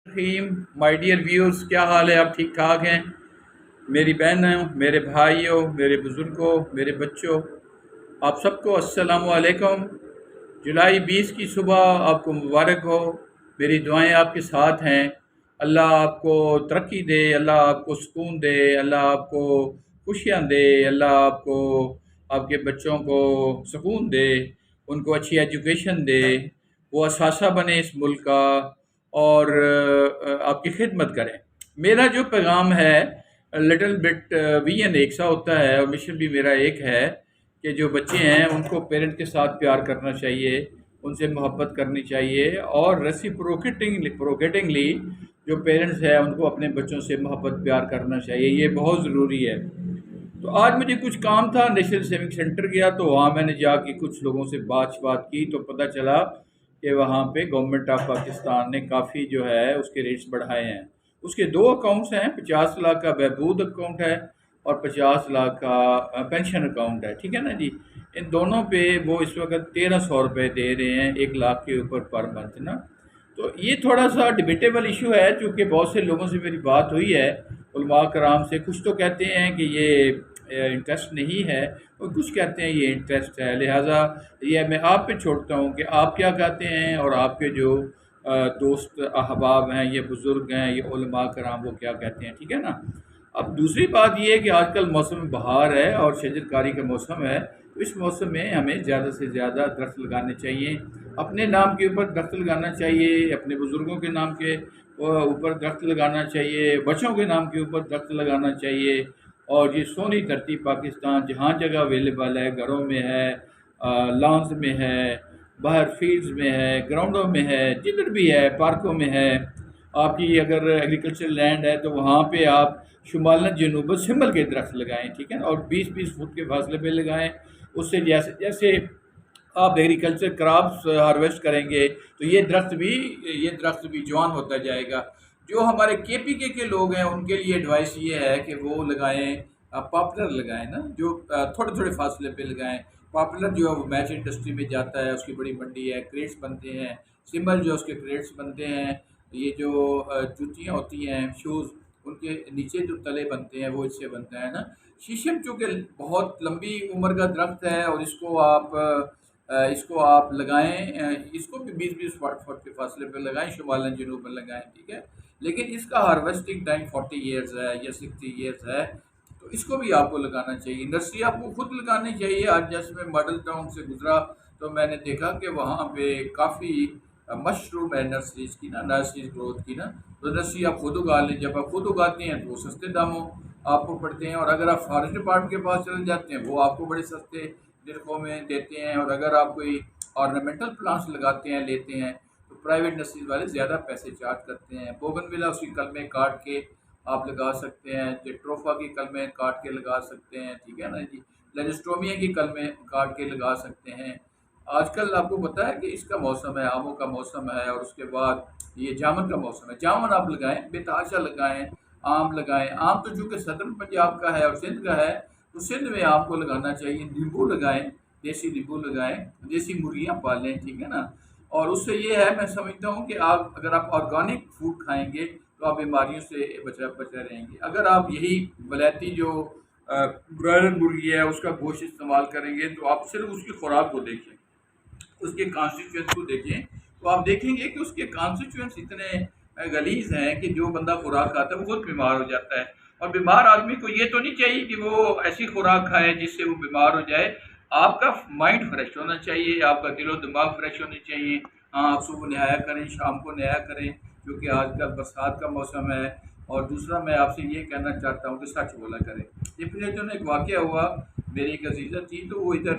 Rahim my dear viewers, کیا حال ہے؟ آپ ٹھیک ٹھاک ہیں؟ میری بہنوں، میرے بھائیوں، میرے بزرگوں، میرے بچوں، آپ سب کو السلام علیکم۔ جولائی 20 کی صبح آپ کو مبارک ہو۔ میری دعائیں آپ کے ساتھ ہیں۔ اللہ آپ کو ترقی دے، اللہ آپ کو سکون دے، اللہ آپ کو خوشیاں دے، اللہ آپ کو آپ کے بچوں کو سکون دے، ان کو اچھی ایجوکیشن دے، وہ اثاثہ بنے اس ملک کا اور آپ کی خدمت کریں۔ میرا جو پیغام ہے لٹل بٹ وی این ایک سا ہوتا ہے، اور مشن بھی میرا ایک ہے کہ جو بچے ہیں ان کو پیرنٹ کے ساتھ پیار کرنا چاہیے، ان سے محبت کرنی چاہیے، اور ریسیپروکیٹنگلی جو پیرنٹس ہیں ان کو اپنے بچوں سے محبت پیار کرنا چاہیے۔ یہ بہت ضروری ہے۔ تو آج مجھے کچھ کام تھا، نیشنل سیونگ سینٹر گیا تو وہاں میں نے جا کے کچھ لوگوں سے بات کی تو پتہ چلا کہ وہاں پہ گورنمنٹ آف پاکستان نے کافی جو ہے اس کے ریٹس بڑھائے ہیں۔ اس کے دو اکاؤنٹس ہیں، 50 لاکھ کا بہبود اکاؤنٹ ہے اور 50 لاکھ کا پینشن اکاؤنٹ ہے، ٹھیک ہے نا جی۔ ان دونوں پہ وہ اس وقت 1300 روپے دے رہے ہیں 1 لاکھ کے اوپر پر منتھ نا۔ تو یہ تھوڑا سا ڈیبیٹیبل ایشو ہے، چونکہ بہت سے لوگوں سے میری بات ہوئی ہے، علماء کرام سے۔ کچھ تو کہتے ہیں کہ یہ انٹرسٹ نہیں ہے، اور کچھ کہتے ہیں یہ انٹرسٹ ہے۔ لہٰذا یہ میں آپ پہ چھوڑتا ہوں کہ آپ کیا کہتے ہیں، اور آپ کے جو دوست احباب ہیں، یہ بزرگ ہیں، یہ علماء کرام وہ کیا کہتے ہیں، ٹھیک ہے نا۔ اب دوسری بات یہ ہے کہ آج کل موسم بہار ہے اور شجر کاری کا موسم ہے، تو اس موسم میں ہمیں زیادہ سے زیادہ درخت لگانے چاہیے۔ اپنے نام کے اوپر درخت لگانا چاہیے، اپنے بزرگوں کے نام کے اوپر درخت لگانا چاہیے، بچوں کے نام کے اوپر درخت لگانا چاہیے۔ اور یہ سونی دھرتی پاکستان جہاں جگہ اویلیبل ہے، گھروں میں ہے، لانز میں ہے، باہر فیلڈز میں ہے، گراؤنڈوں میں ہے، جدھر بھی ہے، پارکوں میں ہے۔ آپ کی اگر ایگریکلچر لینڈ ہے تو وہاں پہ آپ شمالاً جنوباً سمبل کے درخت لگائیں، ٹھیک ہے نا، اور 20-20 فٹ کے فاصلے پہ لگائیں۔ اس سے جیسے جیسے آپ ایگریکلچر کراپس ہارویسٹ کریں گے تو یہ درخت بھی جوان ہوتا جائے گا۔ جو ہمارے KPK کے لوگ ہیں ان کے لیے ایڈوائس یہ ہے کہ وہ لگائیں، پاپولر لگائیں نا، جو تھوڑے تھوڑے فاصلے پہ لگائیں۔ پاپولر جو ہے وہ میچ انڈسٹری میں جاتا ہے، اس کی بڑی منڈی ہے، کریٹس بنتے ہیں۔ سمبل جو اس کے کریٹس بنتے ہیں، یہ جو جوتیاں ہوتی ہیں، شوز، ان کے نیچے جو تلے بنتے ہیں وہ اس سے بنتا ہے نا۔ شیشم چونکہ بہت لمبی عمر کا درخت ہے، اور اس کو آپ لگائیں، اس کو بھی 20-20 فٹ کے فاصلے پہ لگائیں، شمالاً جنوباً لگائیں، ٹھیک ہے۔ لیکن اس کا ہارویسٹنگ ٹائم 40 ایئرز ہے یا 60 ایئرز ہے، تو اس کو بھی آپ کو لگانا چاہیے۔ نرسری آپ کو خود لگانی چاہیے۔ آج جیسے میں ماڈل ٹاؤن سے گزرا تو میں نے دیکھا کہ وہاں پہ کافی مشروم ہے نرسریز کی نا، نرسریز گروتھ کی نا۔ تو نرسری آپ خود اگا لیں، جب آپ خود اگاتے ہیں تو وہ سستے داموں آپ کو پڑتے ہیں، اور اگر آپ فارسٹ ڈپارٹمنٹ کے پاس چلے جاتے ہیں وہ آپ کو بڑے سستے نرخوں میں دیتے ہیں۔ اور اگر آپ کوئی آرنامنٹل پلانٹس لگاتے ہیں، لیتے ہیں، تو پرائیویٹ نرسریز والے زیادہ پیسے چارج کرتے ہیں۔ بوگن ویلا اس کی کلمیں کاٹ کے آپ لگا سکتے ہیں، جیٹروفا کی کلمیں کاٹ کے لگا سکتے ہیں، ٹھیک ہے نا جی۔ لیجسٹومیا کی کلمیں کاٹ کے لگا سکتے ہیں۔ آج کل آپ کو پتہ ہے کہ اس کا موسم ہے، آموں کا موسم ہے، اور اس کے بعد یہ جامن کا موسم ہے۔ جامن آپ لگائیں، بے تحاشا لگائیں، آم لگائیں۔ آم تو چونکہ صدرن پنجاب کا ہے اور سندھ کا ہے، تو سندھ میں آپ کو لگانا چاہیے۔ نیمبو لگائیں، دیسی نیمبو لگائیں، دیسی مرغیاں پالیں، ٹھیک ہے نا۔ اور اس سے یہ ہے، میں سمجھتا ہوں کہ اگر آپ آرگینک فوڈ کھائیں گے تو آپ بیماریوں سے بچے رہیں گے۔ اگر آپ یہی ولایتی جو برائلر مرغی ہے اس کا گوشت استعمال کریں گے تو آپ صرف اس کی خوراک کو دیکھیں، اس کے کانسٹیچوئنٹس کو دیکھیں، تو آپ دیکھیں گے کہ اس کے کانسٹیچوئنٹس اتنے غلیظ ہیں کہ جو بندہ خوراک کھاتا ہے وہ خود بیمار ہو جاتا ہے۔ اور بیمار آدمی کو یہ تو نہیں چاہیے کہ وہ ایسی خوراک کھائے جس سے وہ بیمار ہو جائے۔ آپ کا مائنڈ فریش ہونا چاہیے، آپ کا دل و دماغ فریش ہونا چاہیے۔ ہاں، آپ صبح نہایا کریں، شام کو نہایا کریں، کیونکہ آج کل برسات کا موسم ہے۔ اور دوسرا میں آپ سے یہ کہنا چاہتا ہوں کہ سچ بولا کریں۔ یہ پچھلے دنوں ایک واقعہ ہوا، میری ایک عزیزہ تھی تو وہ ادھر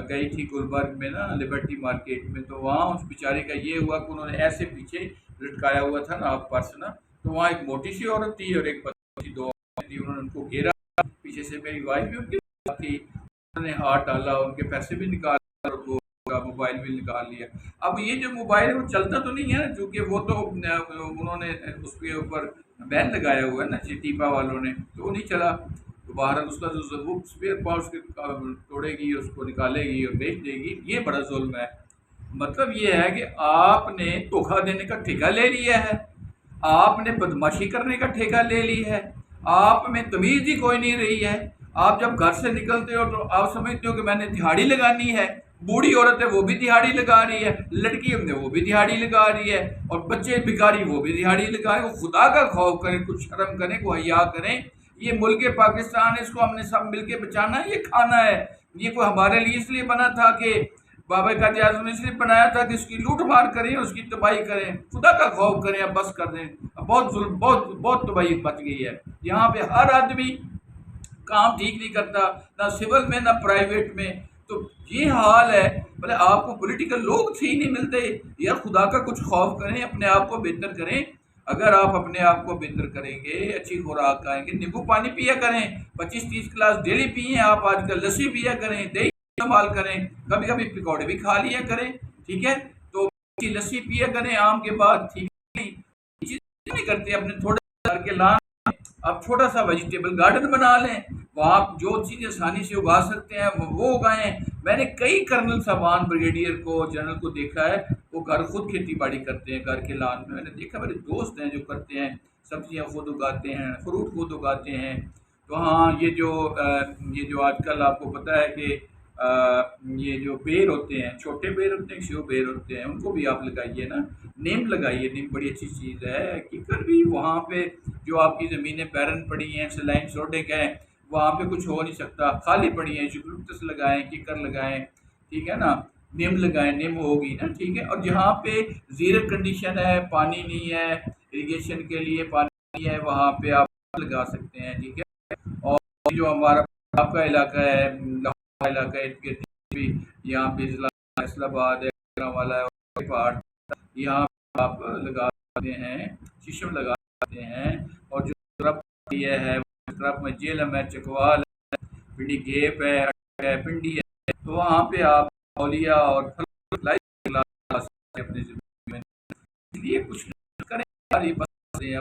گئی تھی گلبرگ میں نا، لبرٹی مارکیٹ میں، تو وہاں اس بیچارے کا یہ ہوا کہ انہوں نے ایسے پیچھے لٹکایا ہوا تھا نا آپ پرس نا، تو وہاں ایک موٹی سی عورت تھی اور ایک پتلی سی، دو عورتیں تھی، انہوں نے ان کو گھیرا، پیچھے سے میری وائف بھی ان کے ساتھ تھی، انہوں نے ہاتھ ڈالا، ان کے پیسے بھی نکال اور وہ موبائل بھی نکال لیا۔ اب یہ جو موبائل ہے وہ چلتا تو نہیں ہے، چونکہ وہ تو انہوں نے اس کے اوپر بین لگایا ہوا ہے نا ٹیپا والوں نے، تو وہ نہیں چلا۔ تو بہرحال اس کا جو وہ اسپیئر پارٹس توڑے گی، اس کو نکالے گی اور بیچ دے گی، یہ بڑا ظلم ہے۔ مطلب یہ ہے کہ آپ نے دھوکہ دینے کا ٹھیکہ لے لیا ہے، آپ نے بدماشی کرنے کا ٹھیکہ لے لی ہے، آپ میں تمیز ہی کوئی نہیں رہی ہے۔ آپ جب گھر سے نکلتے ہو تو آپ سمجھتے ہو کہ میں نے دہاڑی لگانی ہے، بوڑھی عورت ہے وہ بھی دہاڑی لگا رہی ہے، لڑکی ہم نے وہ بھی دہاڑی لگا رہی ہے، اور بچے بھکاری وہ بھی دہاڑی لگا رہے ہیں۔ وہ خدا کا خوف کریں، کچھ شرم کریں، کوئی حیا کریں۔ یہ ملک پاکستان ہے، اس کو ہم نے سب مل کے بچانا ہے، یہ کھانا ہے۔ یہ کوئی ہمارے لیے اس لیے بنا تھا کہ بابا قائد اعظم نے اس لیے بنایا تھا کہ اس کی لوٹ مار کریں، اس کی تباہی کریں؟ خدا کا خوف کریں، اب بس کر دیں۔ اب بہت ظلم، بہت تباہی مچ گئی ہے یہاں پہ۔ ہر آدمی کام ٹھیک نہیں کرتا، نہ سول میں نہ پرائیویٹ میں۔ تو یہ حال ہے۔ بولے آپ کو پولیٹیکل لوگ صحیح نہیں ملتے یار، خدا کا کچھ خوف کریں، اپنے آپ کو بہتر کریں۔ اگر آپ اپنے آپ کو بہتر کریں گے، اچھی خوراک کھائیں گے، نیمبو پانی پیا کریں، 25-30 گلاس ڈیلی پئیں۔ آپ آج کل لسی پیا کریں، دہی استعمال کریں، کبھی کبھی پکوڑے بھی کھا لیا کریں، ٹھیک ہے؟ تو لسی پیا کریں آم کے بعد، ٹھیک ہے؟ یہ چیز نہیں کرتے اپنے تھوڑے گھر کے لان۔ آپ چھوٹا سا ویجیٹیبل گارڈن بنا لیں، وہاں آپ جو چیزیں آسانی سے اگا سکتے ہیں وہ اگائیں۔ میں نے کئی کرنل صاحبان، بریگیڈیئر کو، جنرل کو دیکھا ہے، وہ گھر خود کھیتی باڑی کرتے ہیں گھر کے لان میں۔ میں نے دیکھا، میرے دوست ہیں جو کرتے ہیں، سبزیاں خود اگاتے ہیں، فروٹ خود اگاتے ہیں۔ تو ہاں، یہ جو آج کل آپ کو پتہ ہے کہ یہ جو بیر ہوتے ہیں، چھوٹے بیر ہوتے ہیں، شو بیر ہوتے ہیں، ان کو بھی آپ لگائیے نا، نیم لگائیے۔ نیم بڑی اچھی چیز ہے۔ کیکر بھی وہاں پہ جو آپ کی زمینیں بیرن پڑی ہیں، سلائن سوڈے کا ہے، وہاں پہ کچھ ہو نہیں سکتا، خالی پڑی ہیں، یوکلپٹس لگائیں، کیکر لگائیں، ٹھیک ہے نا، نیم لگائیں، نیم ہوگی نا، ٹھیک ہے۔ اور جہاں پہ زیرو کنڈیشن ہے، پانی نہیں ہے، اریگیشن کے لیے پانی نہیں ہے، وہاں پہ آپ لگا سکتے ہیں، ٹھیک ہے۔ اور جو ہمارا آپ کا علاقہ ہے، لاہور علاقہ ہے، ارد گرد بھی یہاں پہ ضلع فیصل آباد ہے، والا ہے، پہاڑ، یہاں آپ لگا سکتے ہیں، شیشم لگا سکتے ہیں۔ اور جو طرف یہ ہے، طرف میں جیلم ہے، چکوال ہے، پنڈی گیپ ہے، پنڈی ہے، تو وہاں پہ آپ اولیاء اور پھل اپنے زمین میں، اس لیے کچھ کریں، بس اب یہ